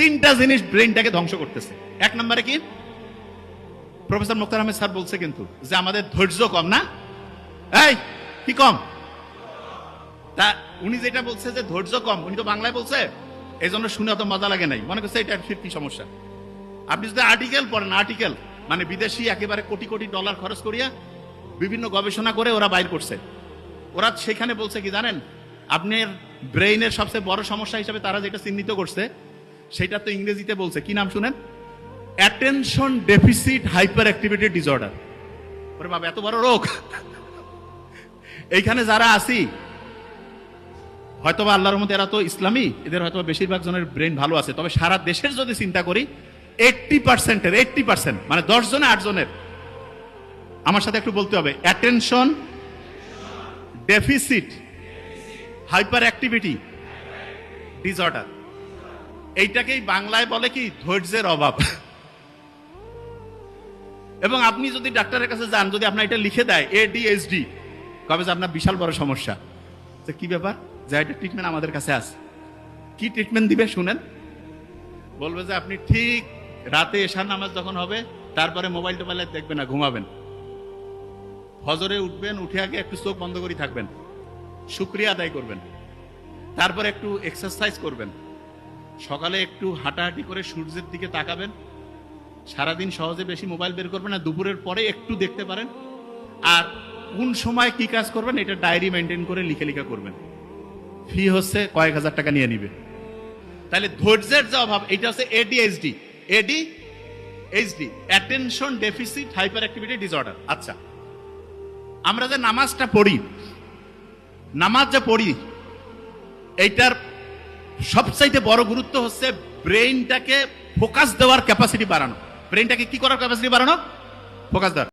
তিনটা জিনিস ব্রেনটাকে ধ্বংস করতেছে। এক নম্বরে কি, প্রফেসর মুক্তার আহমেদ স্যার বলছে কিন্তু যে আমাদের ধৈর্য কম না। এই কি কম? তা উনি যেটা বলছে যে ধৈর্য কম, উনি তো বাংলায় বলছে, এই জন্য শুনে অত মজা লাগে নাই, মনে করছে এটা কি সমস্যা। আপনি যদি আর্টিকেল পড়েন, আর্টিকেল মানে বিদেশি একেবারে কোটি কোটি ডলার খরচ করিয়া বিভিন্ন গবেষণা করে ওরা বাইর করছে, ওরা সেখানে বলছে কি জানেন, আপনার ব্রেইনের সবচেয়ে বড় সমস্যা হিসেবে তারা যেটা চিহ্নিত করছে সেটা তো ইংরেজিতে বলছে, কি নাম শুনেন? Attention deficit hyperactivity disorder. ওরে বাবা, এত বড় রোগ! এইখানে যারা আছি হয়তোবা আল্লাহর রহমতে এরা তো ইসলামী, এদের হয়তো বেশিরভাগ জনের ব্রেন ভালো আছে, তবে সারা দেশের যদি চিন্তা করি 80% মানে 10 জনে 8 জনের, আমার সাথে একটু বলতে হবে, attention deficit hyperactivity disorder. এইটাকেই বাংলায় বলে কি, ধৈর্যের অভাব। এবং আপনি যদি ডাক্তারের কাছে যান, যদি আপনার এটা লিখে দেয় ADHD, কবে যে আপনার বিশাল বড় সমস্যা। যে কি ব্যাপার, যে এটা ট্রিটমেন্ট আমাদের কাছে আছে। কি ট্রিটমেন্ট দিবে শুনেন? বলবে যে আপনি ঠিক রাতে এশার নামাজ যখন হবে তারপরে মোবাইল টোবাইল দেখবেন না, ঘুমাবেন, ফজরে উঠবেন, উঠে আগে একটু চোখ বন্ধ করে থাকবেন, শুকরিয়া আদায় করবেন, তারপরে একটু এক্সারসাইজ করবেন, সকালে একটু হাঁটাহাঁটি করে সূর্যের দিকে তাকাবেন, সারাদিন সহজে বেশি মোবাইল বের করবেন না, দুপুরের পরে একটু দেখতে পারেন, আর কোন সময় কি কাজ করবেন এটা ডায়েরি মেনটেন করে লিখে লিখে করবেন। ফি হচ্ছে কয়েক হাজার টাকা নিয়ে নিবে। তাহলে ধৈর্যের যে অভাব, এটা হচ্ছে ADHD, attention deficit hyperactivity disorder. আচ্ছা, আমরা যে নামাজটা পড়ি, নামাজ যে পড়ি, এইটার সবচাইতে বড় গুরুত্ব হচ্ছে ব্রেইনটাকে ফোকাস দেওয়ার ক্যাপাসিটি বাড়ানো। ব্রেইনটাকে কি করার ক্যাপাসিটি বাড়ানো? ফোকাস দেওয়ার।